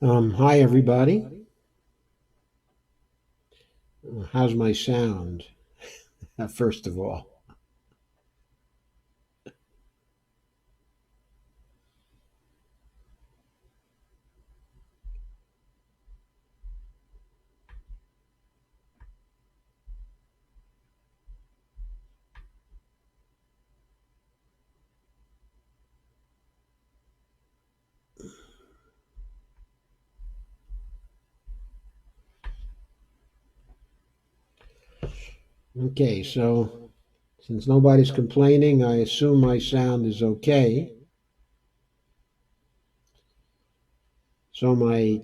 Hi everybody. How's my sound? First of all, okay. So since nobody's complaining, I assume my sound is okay. So my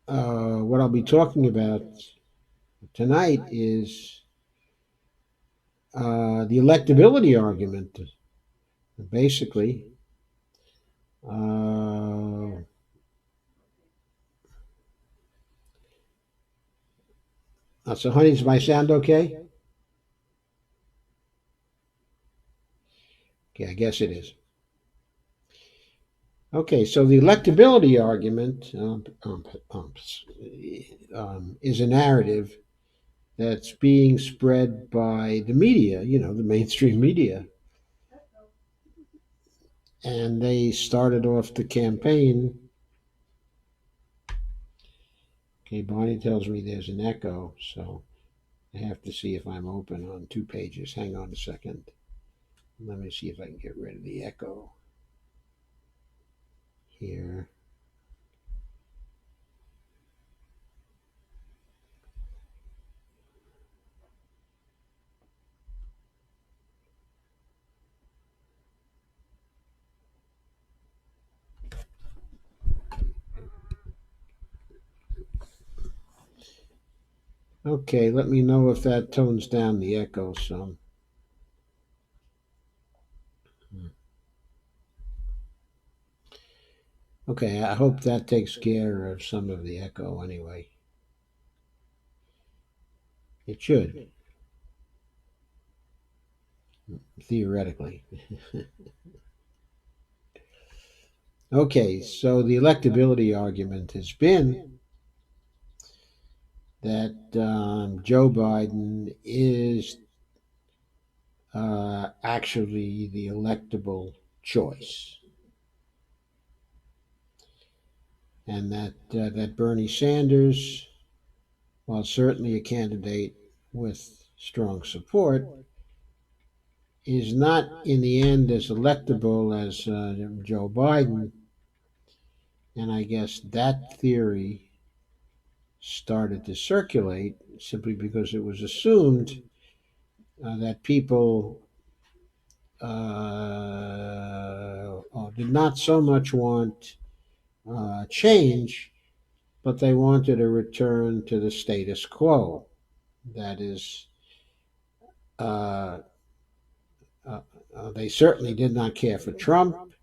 what I'll be talking about tonight is the electability argument. Basically, uh, so honey, is my sound okay? Okay, I guess it is. Okay, so the electability argument is a narrative that's being spread by the media, the mainstream media. And they started off the campaign. Okay, Bonnie tells me there's an echo, so I have to see if I'm open on two pages. Hang on a second. Let me see if I can get rid of the echo here. Okay, let me know if that tones down the echo some. Okay, I hope that takes care of some of the echo anyway. It should, theoretically. Okay, so the electability argument has been that Joe Biden is actually the electable choice, and that Bernie Sanders, while certainly a candidate with strong support, is not in the end as electable as Joe Biden. And I guess that theory started to circulate simply because it was assumed that people did not so much want change, but they wanted a return to the status quo. That is, uh, uh, they certainly did not care for Trump.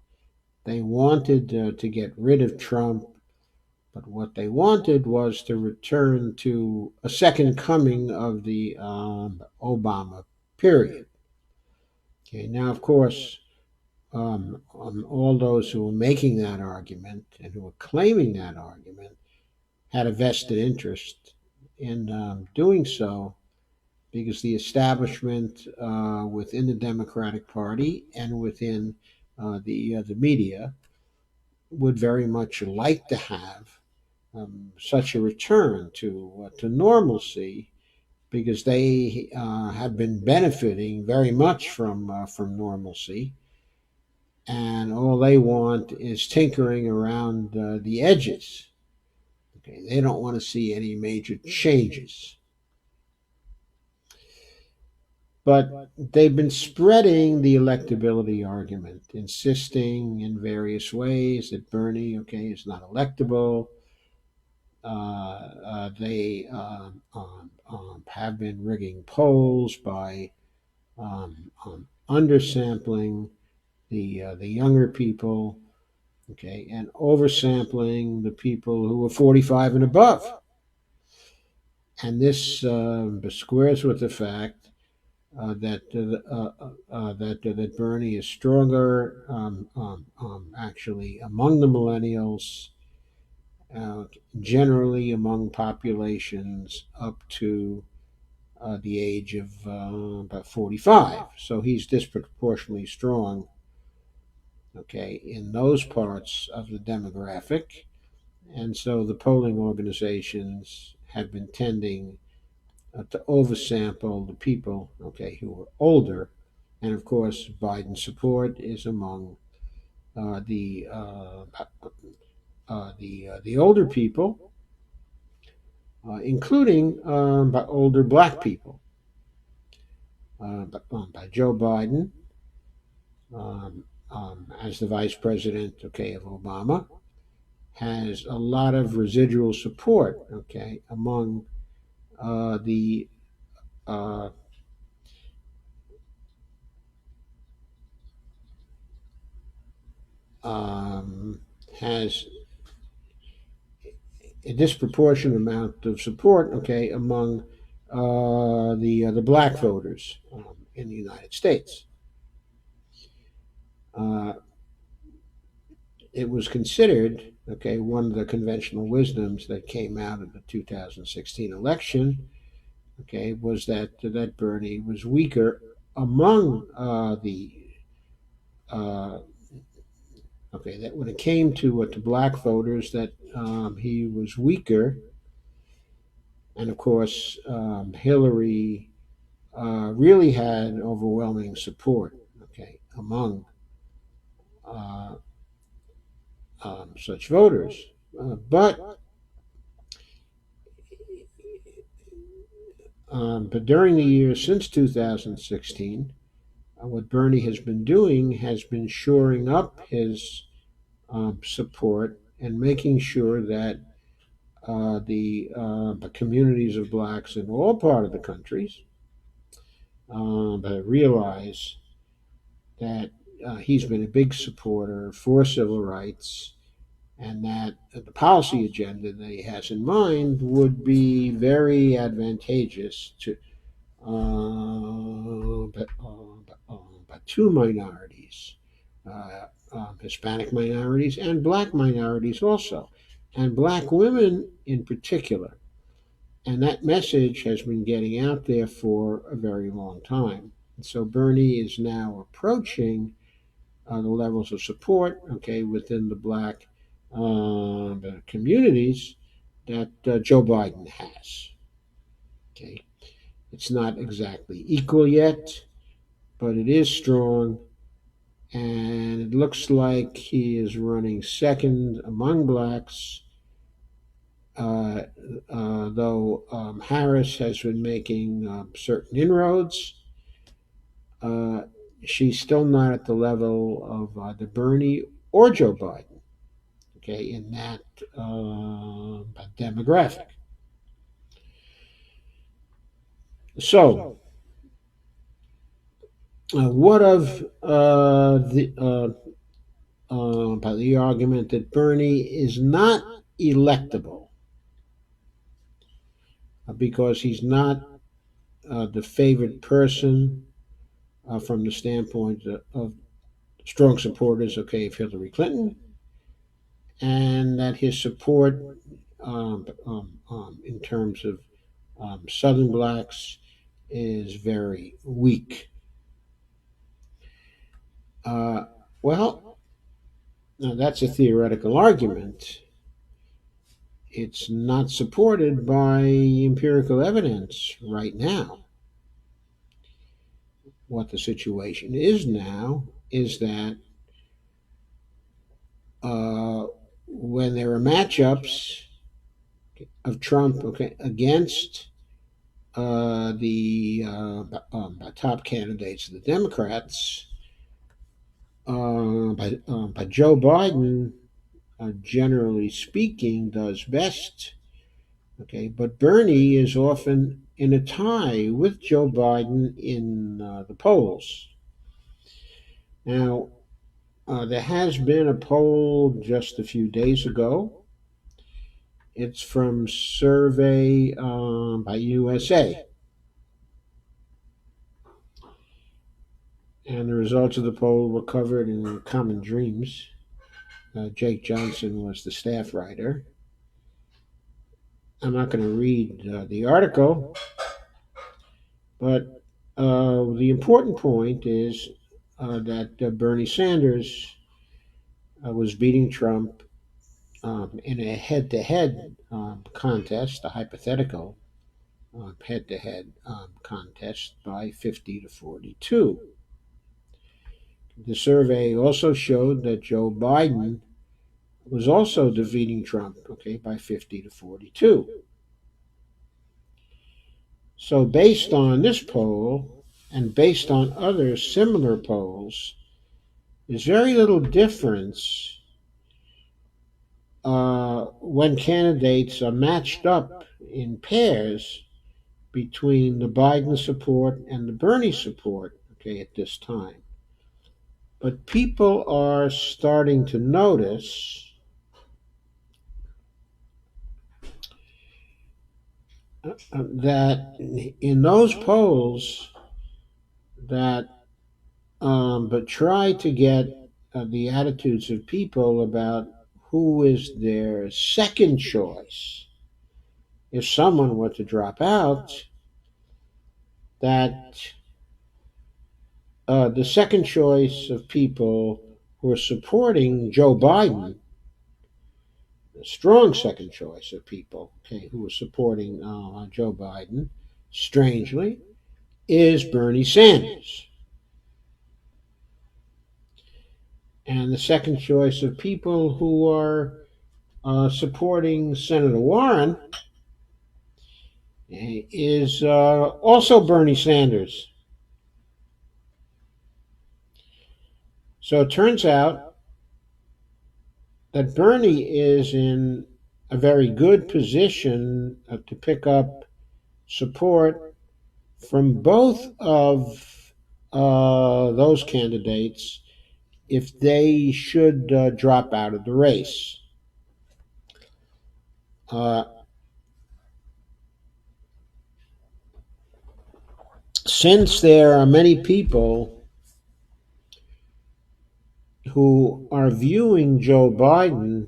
They wanted to get rid of Trump, but what they wanted was to return to a second coming of the Obama period. Okay, now, of course, all those who were making that argument and who were claiming that argument had a vested interest in doing so because the establishment within the Democratic Party and within the media would very much like to have such a return to normalcy because they have been benefiting very much from normalcy, and all they want is tinkering around the edges. Okay, they don't want to see any major changes. But they've been spreading the electability argument, insisting in various ways that Bernie, okay, is not electable. They have been rigging polls by undersampling the younger people, okay, and oversampling the people who are 45 and above. And this squares with the fact that Bernie is stronger, actually among the millennials, uh, generally among populations up to the age of about 45. So he's disproportionately strong, okay, in those parts of the demographic. And so the polling organizations have been tending to oversample the people, okay, who are older. And of course, Biden's support is among the older people, including by older black people. By Joe Biden as the vice president, okay, of Obama, has a lot of residual support, okay, among the uh, has a disproportionate amount of support, okay, among the black voters in the United States. Uh, it was considered, okay, one of the conventional wisdoms that came out of the 2016 election, okay, was that Bernie was weaker among the uh, okay, that when it came to black voters, that he was weaker, and of course Hillary really had overwhelming support, okay, among uh, such voters. But during the years since 2016, what Bernie has been doing has been shoring up his support and making sure that the communities of blacks in all part of the countries realize that he's been a big supporter for civil rights, and that the policy agenda that he has in mind would be very advantageous to two minorities, Hispanic minorities and black minorities also, and black women in particular. And that message has been getting out there for a very long time. And so Bernie is now approaching the levels of support, okay, within the black communities that Joe Biden has. Okay, it's not exactly equal yet, but it is strong, and it looks like he is running second among blacks. Uh, though Harris has been making certain inroads, uh, she's still not at the level of the Bernie or Joe Biden, okay, in that demographic. So, what of by the argument that Bernie is not electable because he's not the favored person from the standpoint of strong supporters, okay, of Hillary Clinton, and that his support in terms of Southern blacks is very weak. Uh, well, now that's a theoretical argument. It's not supported by empirical evidence right now. What the situation is now is that uh, when there are matchups of Trump, okay, against the top candidates of the Democrats, by Joe Biden, generally speaking, does best. Okay, but Bernie is often in a tie with Joe Biden in the polls. Now, there has been a poll just a few days ago. It's from survey by USA. And the results of the poll were covered in Common Dreams. Jake Johnson was the staff writer. I'm not going to read the article, but the important point is that Bernie Sanders was beating Trump in a head-to-head contest, a hypothetical head-to-head contest by 50 to 42. The survey also showed that Joe Biden was also defeating Trump, okay, by 50 to 42. So, based on this poll and based on other similar polls, there's very little difference when candidates are matched up in pairs between the Biden support and the Bernie support, okay, at this time. But people are starting to notice that in those polls that but try to get the attitudes of people about who is their second choice. If someone were to drop out, that the second choice of people who are supporting Joe Biden, a strong second choice of people, okay, who are supporting Joe Biden, strangely, is Bernie Sanders. And the second choice of people who are supporting Senator Warren is also Bernie Sanders. So it turns out that Bernie is in a very good position to pick up support from both of those candidates if they should drop out of the race. Uh, since there are many people who are viewing Joe Biden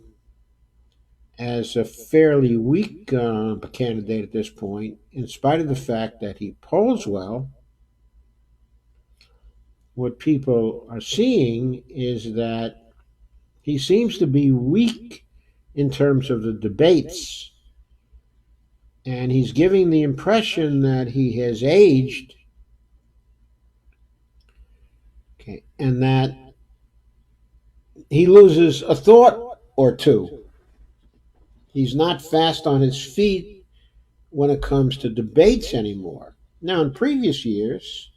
as a fairly weak candidate at this point, in spite of the fact that he polls well, what people are seeing is that he seems to be weak in terms of the debates. And he's giving the impression that he has aged, okay, and that he loses a thought or two. He's not fast on his feet when it comes to debates anymore. Now, in previous years,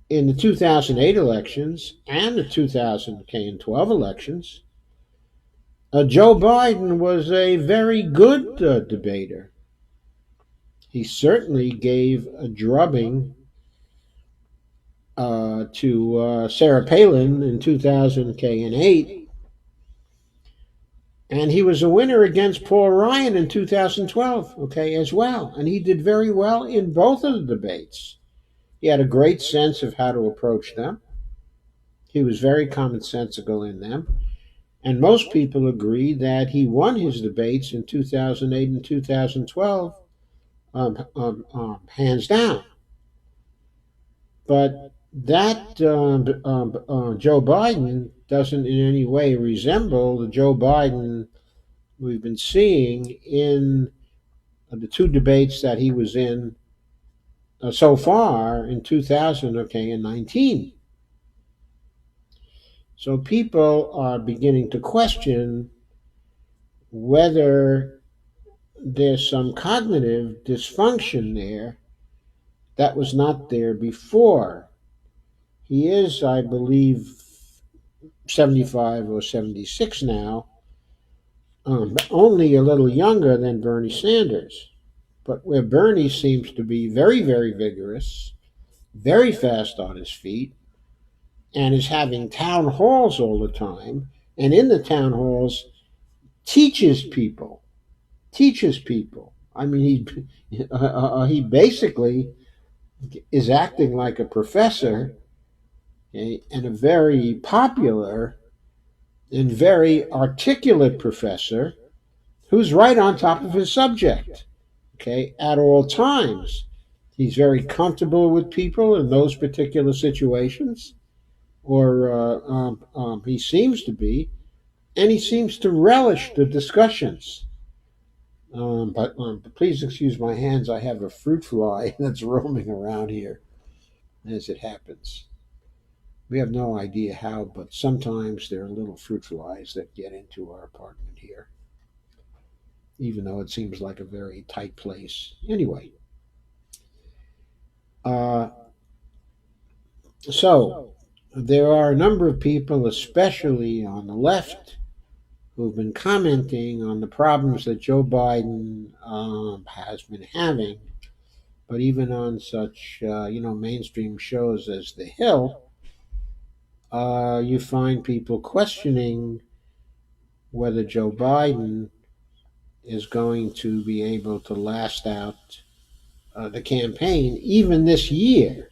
in the 2008 elections and the 2012 elections, Joe Biden was a very good debater. He certainly gave a drubbing to Sarah Palin in 2008, and he was a winner against Paul Ryan in 2012, okay, as well. And he did very well in both of the debates. He had a great sense of how to approach them. He was very commonsensical in them. And most people agree that he won his debates in 2008 and 2012 hands down. But that Joe Biden doesn't in any way resemble the Joe Biden we've been seeing in the two debates that he was in so far in 2019. So people are beginning to question whether there's some cognitive dysfunction there that was not there before. He is, I believe, 75 or 76 now, only a little younger than Bernie Sanders. But where Bernie seems to be very, very vigorous, very fast on his feet, and is having town halls all the time, and in the town halls teaches people. I mean, he basically is acting like a professor, okay, and a very popular and very articulate professor who's right on top of his subject, okay, at all times. He's very comfortable with people in those particular situations, or he seems to be, and he seems to relish the discussions. But please excuse my hands. I have a fruit fly that's roaming around here as it happens. We have no idea how, but sometimes there are little fruit flies that get into our apartment here, even though it seems like a very tight place. Anyway, uh, so there are a number of people, especially on the left, who've been commenting on the problems that Joe Biden has been having. But even on such mainstream shows as The Hill, you find people questioning whether Joe Biden is going to be able to last out the campaign even this year.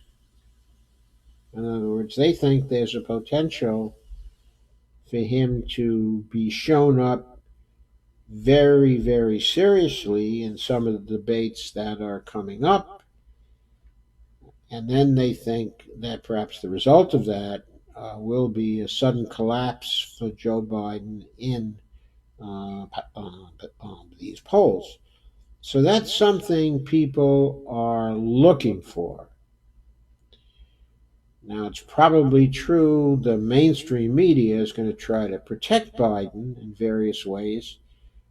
In other words, they think there's a potential for him to be shown up very, very seriously in some of the debates that are coming up. And then they think that perhaps the result of that will be a sudden collapse for Joe Biden in uh, these polls. So that's something people are looking for. Now, it's probably true the mainstream media is going to try to protect Biden in various ways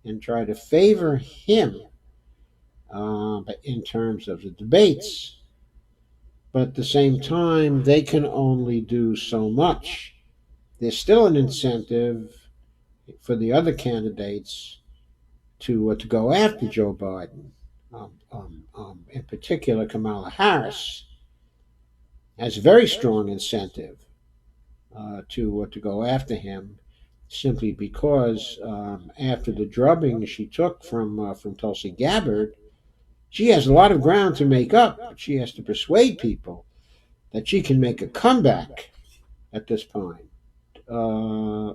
and try to favor him in terms of the debates. But at the same time, they can only do so much. There's still an incentive for the other candidates to go after Joe Biden. In particular, Kamala Harris has a very strong incentive to go after him, simply because after the drubbing she took from Tulsi Gabbard, she has a lot of ground to make up. But she has to persuade people that she can make a comeback at this point. Uh,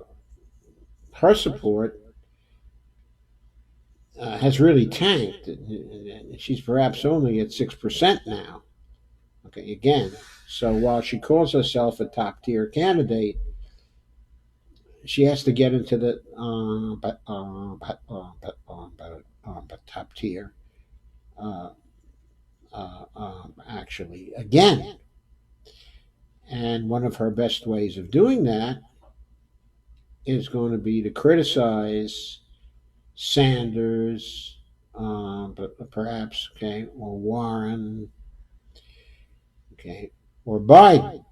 Her support has really tanked. She's perhaps only at 6% now. Okay, again, so while she calls herself a top tier candidate, she has to get into the top tier uh, actually again. And one of her best ways of doing that is going to be to criticize Sanders, but perhaps okay, or Warren, okay, or Biden.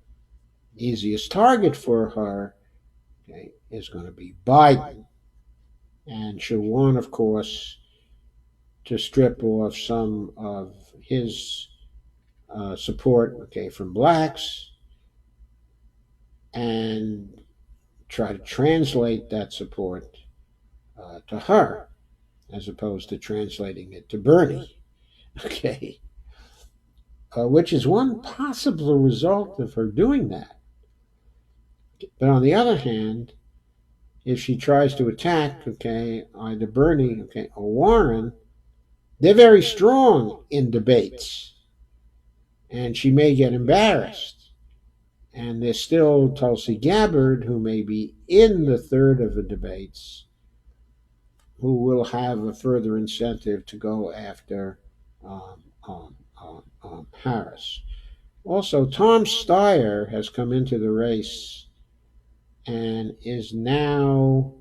Easiest target for her, okay, is going to be Biden, and she'll want, of course, to strip off some of his support, okay, from blacks, and try to translate that support to her, as opposed to translating it to Bernie, okay, which is one possible result of her doing that. But on the other hand, if she tries to attack, okay, either Bernie, okay, or Warren, they're very strong in debates, and she may get embarrassed. And there's still Tulsi Gabbard, who may be in the third of the debates, who will have a further incentive to go after Harris. Also, Tom Steyer has come into the race and is now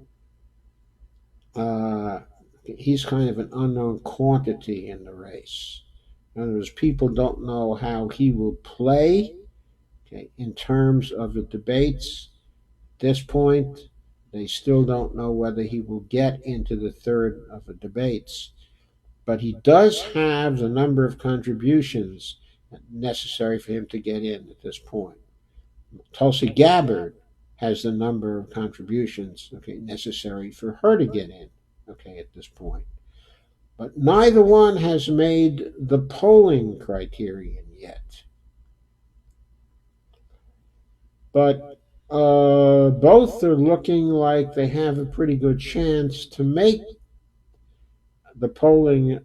uh, he's kind of an unknown quantity in the race. In other words, people don't know how he will play, okay, in terms of the debates. At this point, they still don't know whether he will get into the third of the debates. But he does have the number of contributions necessary for him to get in at this point. Tulsi Gabbard has the number of contributions, okay, necessary for her to get in, okay, at this point. But neither one has made the polling criterion yet. But both are looking like they have a pretty good chance to make the polling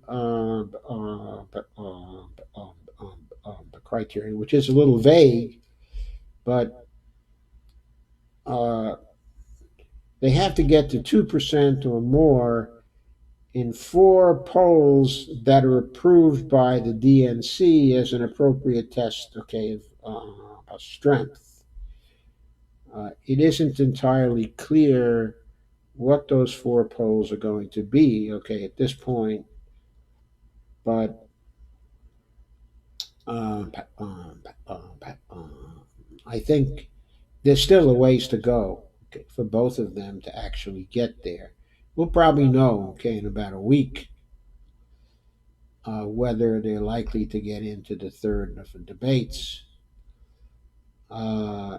criteria, which is a little vague, but uh, they have to get to 2% or more in four polls that are approved by the DNC as an appropriate test, okay, of strength. It isn't entirely clear what those four polls are going to be, okay, at this point, but uh, I think there's still a ways to go, okay, for both of them to actually get there. We'll probably know, okay, in about a week whether they're likely to get into the third of the debates. Uh,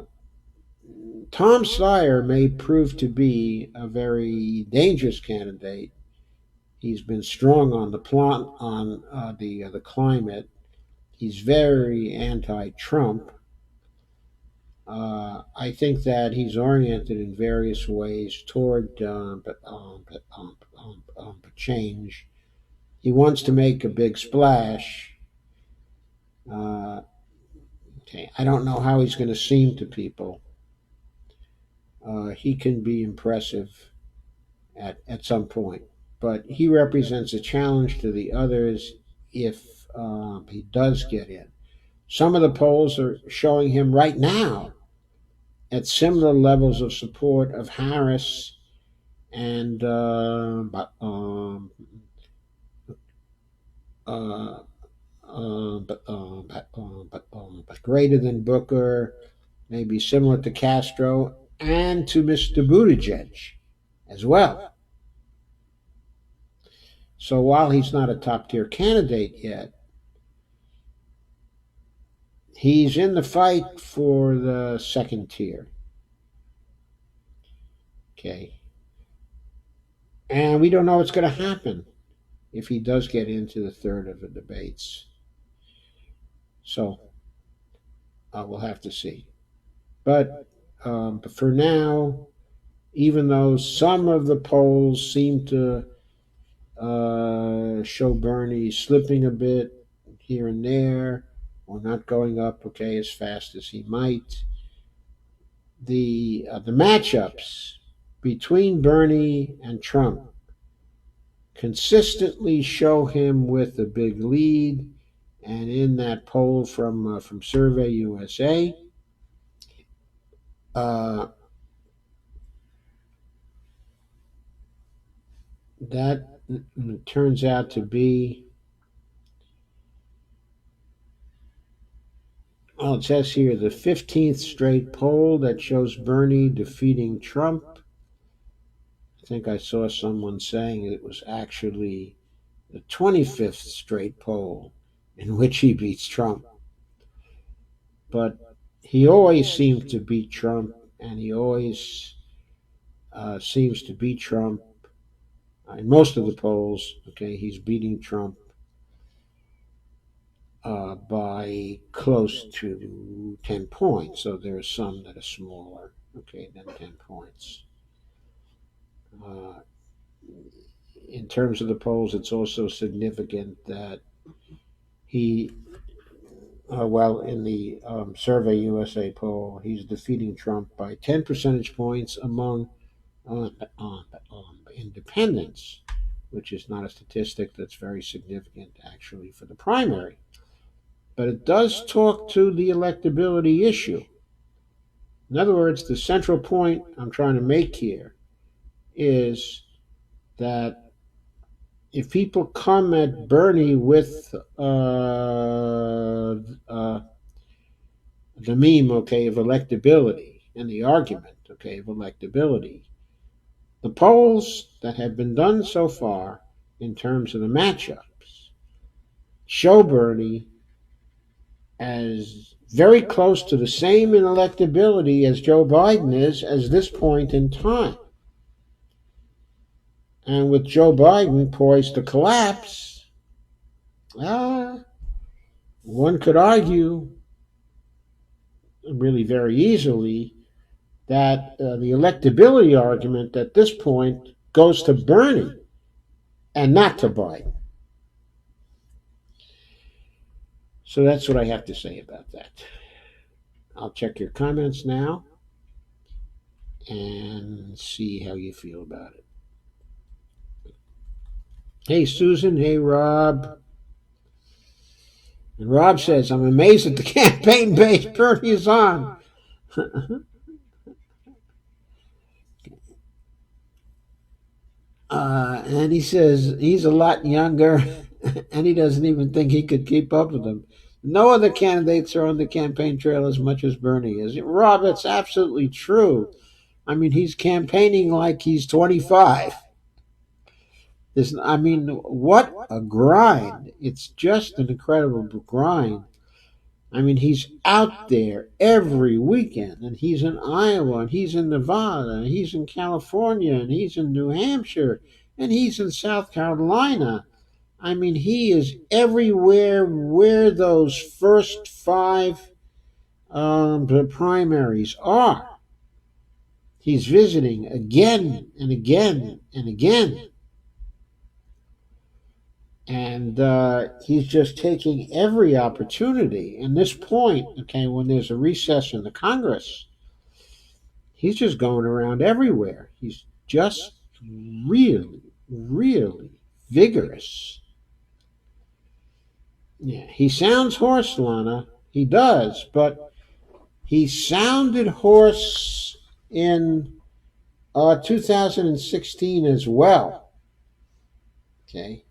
Tom Steyer may prove to be a very dangerous candidate. He's been strong on the plot on the climate. He's very anti-Trump. I think that he's oriented in various ways toward change. He wants to make a big splash. Uh, okay, I don't know how he's going to seem to people. He can be impressive at some point, but he represents a challenge to the others if he does get in. Some of the polls are showing him right now at similar levels of support of Harris and uh, but greater than Booker, maybe similar to Castro and to Mr. Buttigieg as well. So while he's not a top tier candidate yet, he's in the fight for the second tier. Okay. And we don't know what's going to happen if he does get into the third of the debates. So we'll have to see. But for now, even though some of the polls seem to show Bernie slipping a bit here and there, or not going up, okay, as fast as he might, the matchups between Bernie and Trump consistently show him with a big lead. And in that poll from Survey USA, uh, that turns out to be, well, it says here the 15th straight poll that shows Bernie defeating Trump. I think I saw someone saying it was actually the 25th straight poll in which he beats Trump. But he always seems to beat Trump, and he always seems to beat Trump in most of the polls. Okay, he's beating Trump by close to 10 points. So there are some that are smaller, okay, than 10 points. Uh, in terms of the polls, it's also significant that he, well, in the Survey USA poll, he's defeating Trump by 10 percentage points among uh, independents, which is not a statistic that's very significant actually for the primary. But it does talk to the electability issue. In other words, the central point I'm trying to make here is that if people come at Bernie with the meme, okay, of electability and the argument, okay, of electability, the polls that have been done so far in terms of the matchups show Bernie as very close to the same in electability as Joe Biden is at this point in time. And with Joe Biden poised to collapse, one could argue really very easily that the electability argument at this point goes to Bernie and not to Biden. So that's what I have to say about that. I'll check your comments now and see how you feel about it. Hey, Susan. Hey, Rob. And Rob says, I'm amazed at the campaign base Bernie is on. And he says he's a lot younger and he doesn't even think he could keep up with them. No other candidates are on the campaign trail as much as Bernie is. Rob, it's absolutely true. I mean, he's campaigning like he's 25. I mean, what a grind. It's just an incredible grind. I mean, he's out there every weekend, and he's in Iowa, and he's in Nevada, and he's in California, and he's in New Hampshire, and he's in South Carolina. I mean, he is everywhere where those first five the primaries are. He's visiting again and again and again. And he's just taking every opportunity. And this point, okay, when there's a recess in the Congress, he's just going around everywhere. He's just really, really vigorous. Yeah, he sounds hoarse, Lana. He does, but he sounded hoarse in 2016 as well. Okay,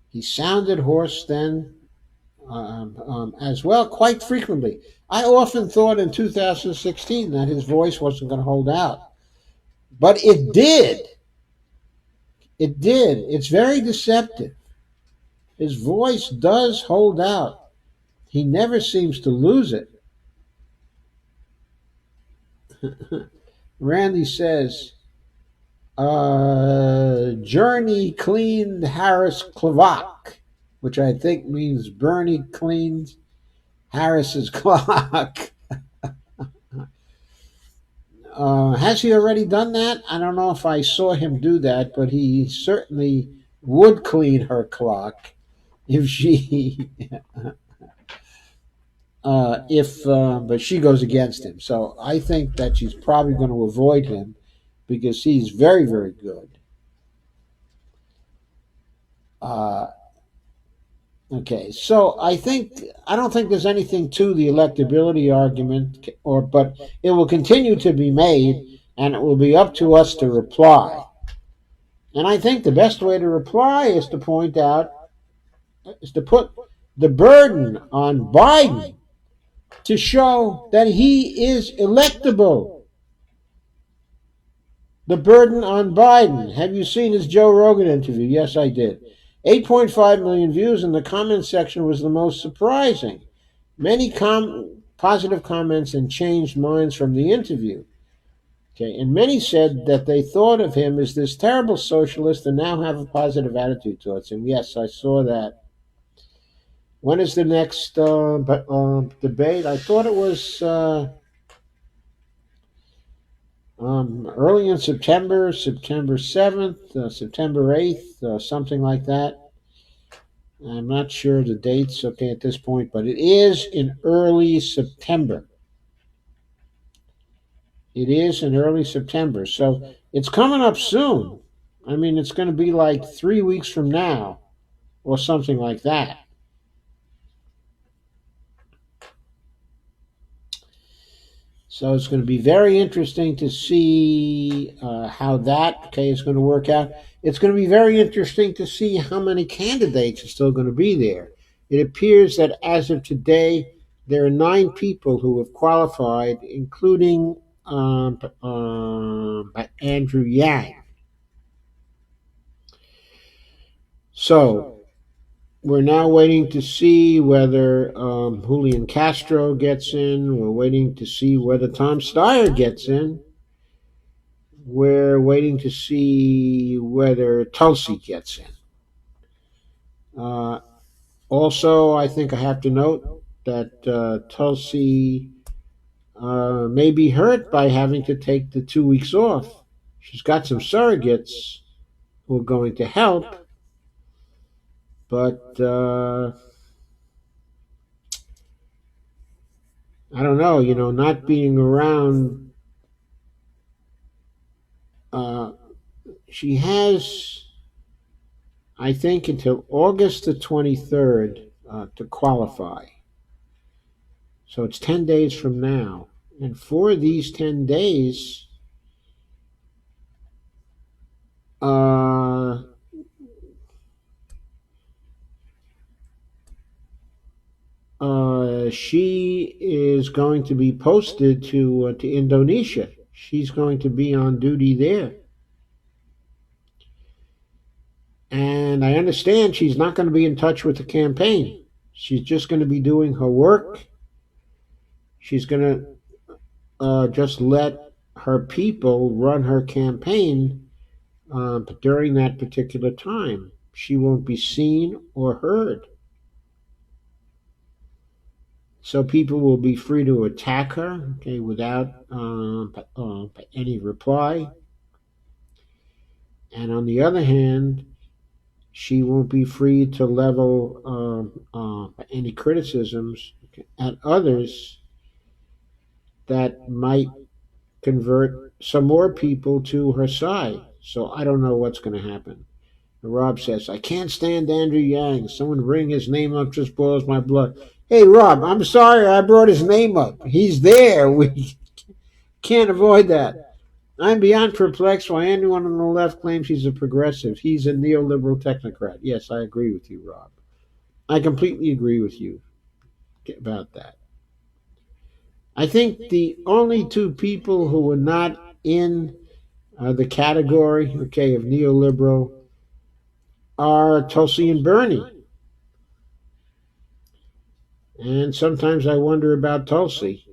he sounded hoarse then as well, quite frequently. I often thought in 2016 that his voice wasn't going to hold out, but it did. It did. It's very deceptive. His voice does hold out. He never seems to lose it. Randy says, Journey cleaned Harris clock, which I think means Bernie cleaned Harris's clock. Has he already done that? I don't know if I saw him do that, but he certainly would clean her clock if she, but she goes against him. So I think that she's probably going to avoid him because he's very, very good. Uh, okay, so I don't think there's anything to the electability argument, but it will continue to be made, and it will be up to us to reply. And I think the best way to reply is to point out, is to put the burden on Biden to show that he is electable. The burden on Biden. Have you seen his Joe Rogan interview? Yes, I did. 8.5 million views, and the comment section was the most surprising. Many positive comments and changed minds from the interview. Okay, and many said that they thought of him as this terrible socialist and now have a positive attitude towards him. Yes, I saw that. When is the next debate? I thought it was early in September, September 7th, September 8th, something like that. I'm not sure the dates, okay, at this point, but it is in early September. It is in early September. So it's coming up soon. I mean, it's going to be like 3 weeks from now or something like that. So it's going to be very interesting to see how that is going to work out. It's going to be very interesting to see how many candidates are still going to be there. It appears that as of today, there are 9 people who have qualified, including Andrew Yang. So we're now waiting to see whether Julian Castro gets in. We're waiting to see whether Tom Steyer gets in. We're waiting to see whether Tulsi gets in. Also, I think I have to note that Tulsi may be hurt by having to take the 2 weeks off. She's got some surrogates who are going to help, But I don't know, not being around, uh, she has, I think, until August the 23rd to qualify. So it's 10 days from now. And for these 10 days, uh, she is going to be posted to Indonesia. She's going to be on duty there. And I understand she's not going to be in touch with the campaign. She's just going to be doing her work. She's going to just let her people run her campaign during that particular time. She won't be seen or heard. So people will be free to attack her, okay, without any reply. And on the other hand, she won't be free to level any criticisms at others that might convert some more people to her side. So I don't know what's going to happen. Rob says, I can't stand Andrew Yang. Someone bring his name up just boils my blood. Hey, Rob, I'm sorry I brought his name up. He's there. We can't avoid that. I'm beyond perplexed why anyone on the left claims he's a progressive. He's a neoliberal technocrat. Yes, I agree with you, Rob. I completely agree with you about that. I think the only two people who are not in the category, okay, of neoliberal are Tulsi and Bernie. And sometimes I wonder about Tulsi.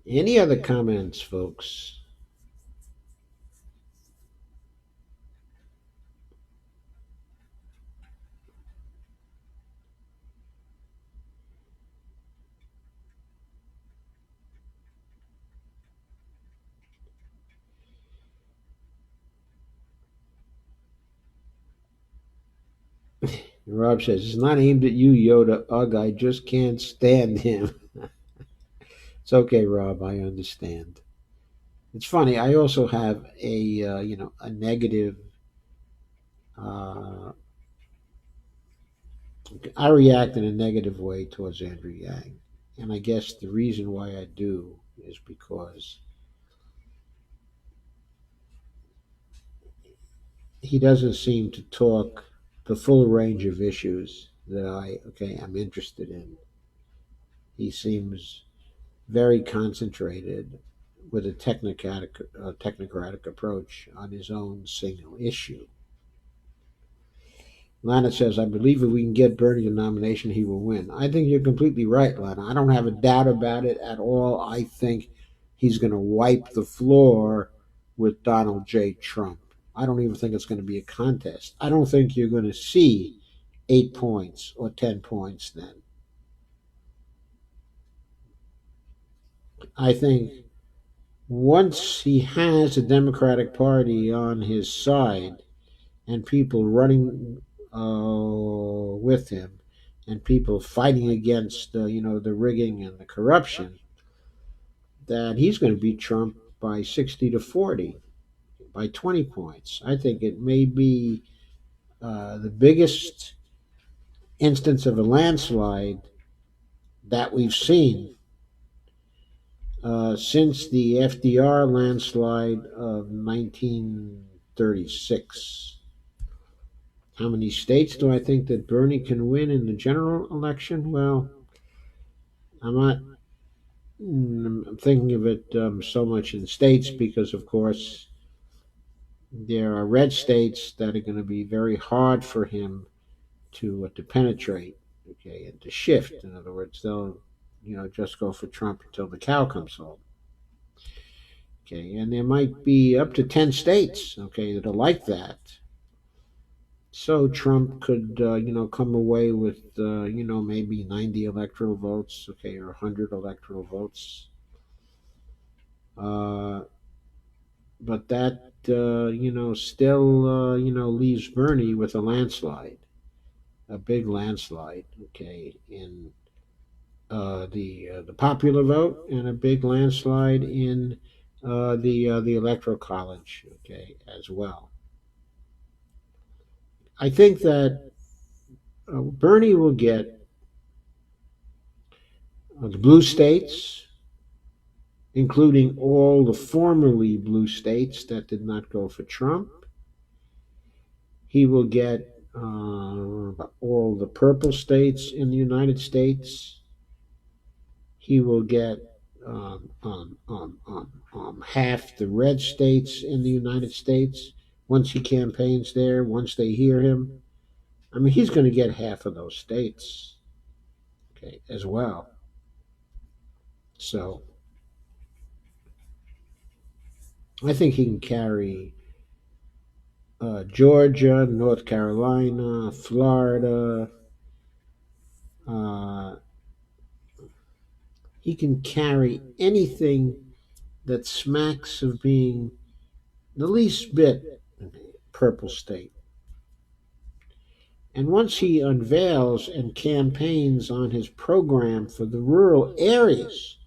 Any other comments, folks? Rob says, it's not aimed at you, Yoda. Ugh, I just can't stand him. It's okay, Rob. I understand. It's funny. I also have a negative. Uh, I react in a negative way towards Andrew Yang, and I guess the reason why I do is because he doesn't seem to talk the full range of issues that I'm interested in. He seems very concentrated with a technocratic approach on his own single issue. Lana says, I believe if we can get Bernie the nomination, he will win. I think you're completely right, Lana. I don't have a doubt about it at all. I think he's going to wipe the floor with Donald J. Trump. I don't even think it's going to be a contest. I don't think you're going to see 8 points or 10 points then. I think once he has the Democratic Party on his side and people running with him and people fighting against the rigging and the corruption, that he's going to beat Trump by 60 to 40, by 20 points. I think it may be the biggest instance of a landslide that we've seen since the FDR landslide of 1936. How many states do I think that Bernie can win in the general election? Well, I'm not. I'm thinking of it so much in states because, of course, there are red states that are going to be very hard for him to penetrate, okay, and to shift. In other words, they'll just go for Trump until the cow comes home. Okay, and there might be up to 10 states, okay, that are like that. So Trump could, come away with, maybe 90 electoral votes, okay, or 100 electoral votes. Uh, but that, still, leaves Bernie with a landslide, a big landslide, okay, in the popular vote, and a big landslide in the electoral college, okay, as well. I think that Bernie will get the blue states, including all the formerly blue states that did not go for Trump. He will get all the purple states in the United States. He will get half the red states in the United States once he campaigns there, once they hear him. I mean, he's going to get half of those states, okay, as well. So I think he can carry Georgia, North Carolina, Florida. Uh, he can carry anything that smacks of being the least bit purple state. And once he unveils and campaigns on his program for the rural areas,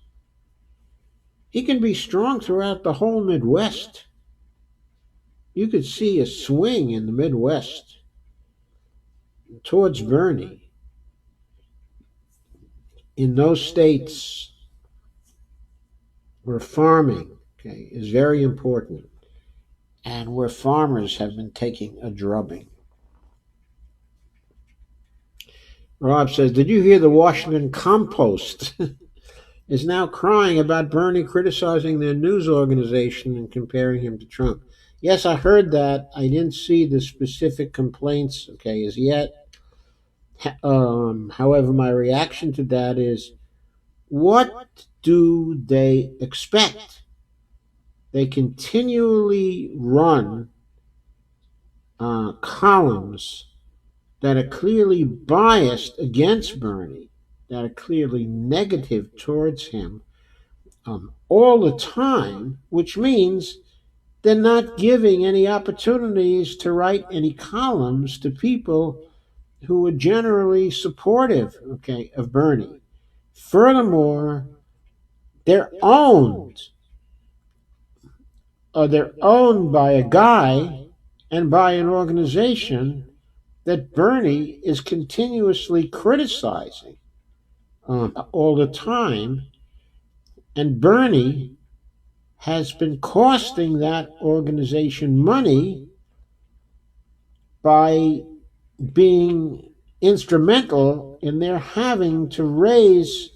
he can be strong throughout the whole Midwest. You could see a swing in the Midwest towards Bernie in those states where farming, okay, is very important, and where farmers have been taking a drubbing. Rob says, did you hear the Washington Compost is now crying about Bernie criticizing their news organization and comparing him to Trump? Yes, I heard that. I didn't see the specific complaints, okay, as yet. However, my reaction to that is, what do they expect? They continually run columns that are clearly biased against Bernie, that are clearly negative towards him all the time, which means they're not giving any opportunities to write any columns to people who are generally supportive, okay, of Bernie. Furthermore, they're owned, or they're owned by a guy and by an organization that Bernie is continuously criticizing all the time, and Bernie has been costing that organization money by being instrumental in their having to raise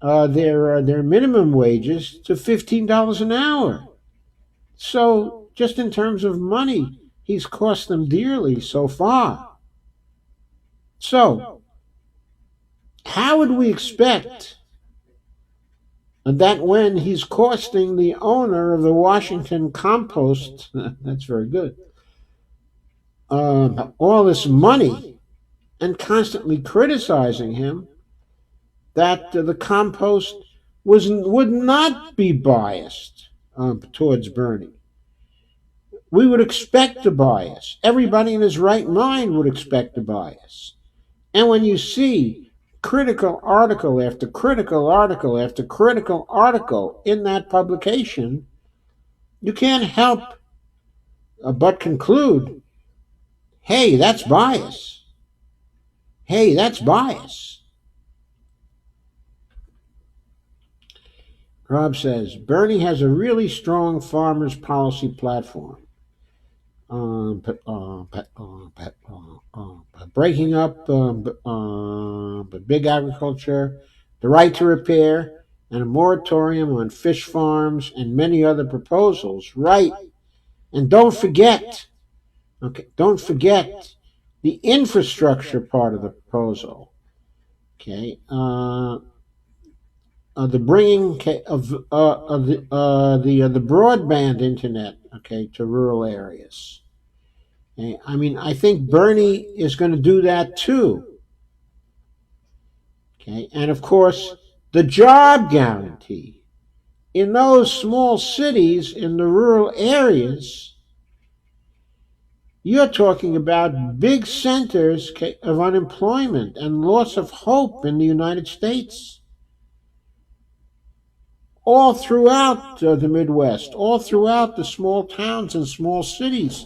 their minimum wages to $15 an hour. So, just in terms of money, he's cost them dearly so far. So, how would we expect that when he's costing the owner of the Washington Compost, that's very good, all this money and constantly criticizing him, that the Compost would not be biased towards Bernie? We would expect a bias. Everybody in his right mind would expect a bias. And when you see critical article after critical article after critical article in that publication, you can't help but conclude, hey, that's bias. Hey, that's bias. Rob says Bernie has a really strong farmers policy platform. Breaking up big agriculture, the right to repair, and a moratorium on fish farms, and many other proposals. Right, and don't forget the infrastructure part of the proposal. Okay, the bringing of the broadband internet, okay, to rural areas. Okay? I mean, I think Bernie is going to do that too. Okay? And of course, the job guarantee in those small cities in the rural areas, you're talking about big centers of unemployment and loss of hope in the United States. All throughout the Midwest, all throughout the small towns and small cities,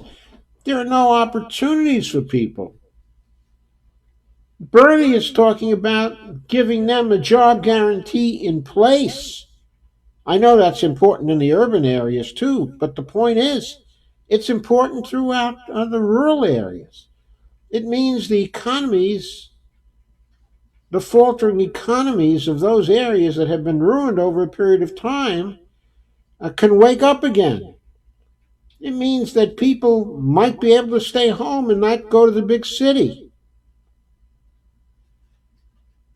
there are no opportunities for people. Bernie is talking about giving them a job guarantee in place. I know that's important in the urban areas too, but the point is, it's important throughout the rural areas. It means the economies, the faltering economies of those areas that have been ruined over a period of time, can wake up again. It means that people might be able to stay home and not go to the big city.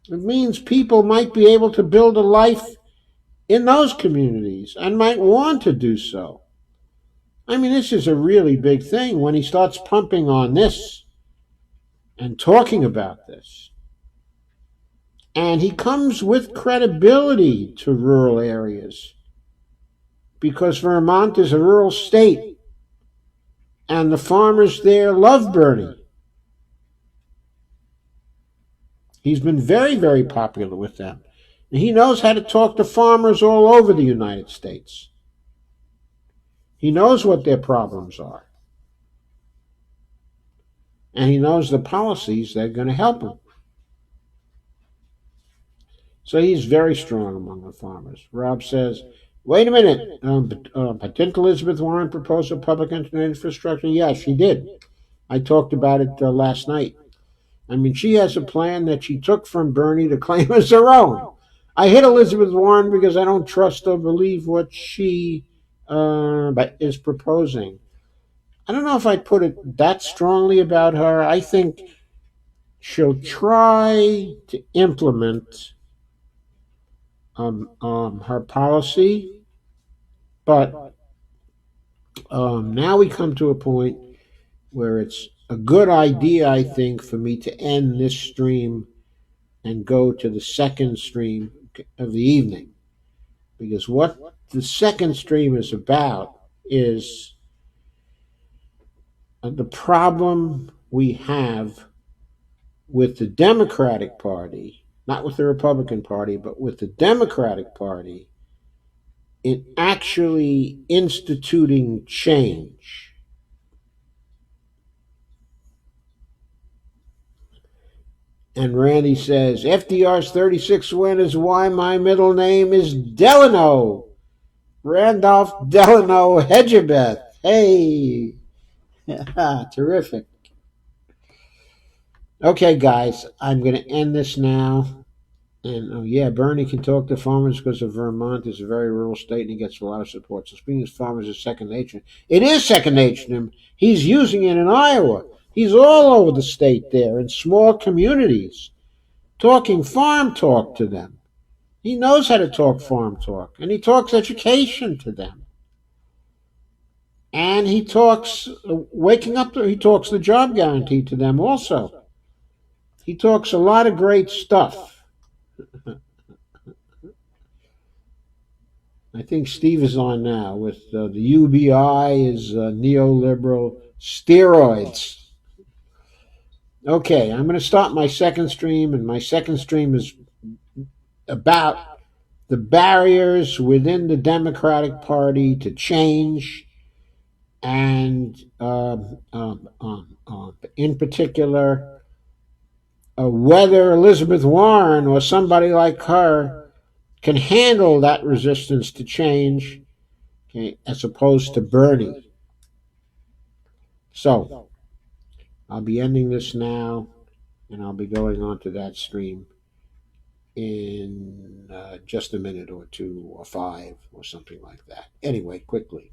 It means people might be able to build a life in those communities and might want to do so. I mean, this is a really big thing when he starts pumping on this and talking about this. And he comes with credibility to rural areas because Vermont is a rural state and the farmers there love Bernie. He's been very, very popular with them. And he knows how to talk to farmers all over the United States. He knows what their problems are. And he knows the policies that are going to help them. So he's very strong among the farmers. Rob says, wait a minute. Didn't Elizabeth Warren propose a public internet infrastructure? Yeah, she did. I talked about it last night. I mean, she has a plan that she took from Bernie to claim as her own. I hit Elizabeth Warren because I don't trust or believe what she is proposing. I don't know if I'd put it that strongly about her. I think she'll try to implement her policy, but now we come to a point where it's a good idea, I think, for me to end this stream and go to the second stream of the evening. Because what the second stream is about is the problem we have with the Democratic Party, not with the Republican Party, but with the Democratic Party in actually instituting change. And Randy says, FDR's 36 win is why my middle name is Delano. Randolph Delano Hedgebeth. Hey, terrific. Okay, guys, I'm going to end this now. And oh yeah, Bernie can talk to farmers because of Vermont is a very rural state and he gets a lot of support. So speaking of farmers is second nature. It is second nature to him. He's using it in Iowa. He's all over the state there in small communities, talking farm talk to them. He knows how to talk farm talk, and he talks education to them. And he talks waking up. He talks the job guarantee to them also. He talks a lot of great stuff. I think Steve is on now with the UBI is neoliberal steroids. Okay, I'm going to start my second stream, and my second stream is about the barriers within the Democratic Party to change, and in particular, whether Elizabeth Warren or somebody like her can handle that resistance to change, okay, as opposed to Bernie. So, I'll be ending this now, and I'll be going on to that stream in just a minute or two or five or something like that. Anyway, quickly.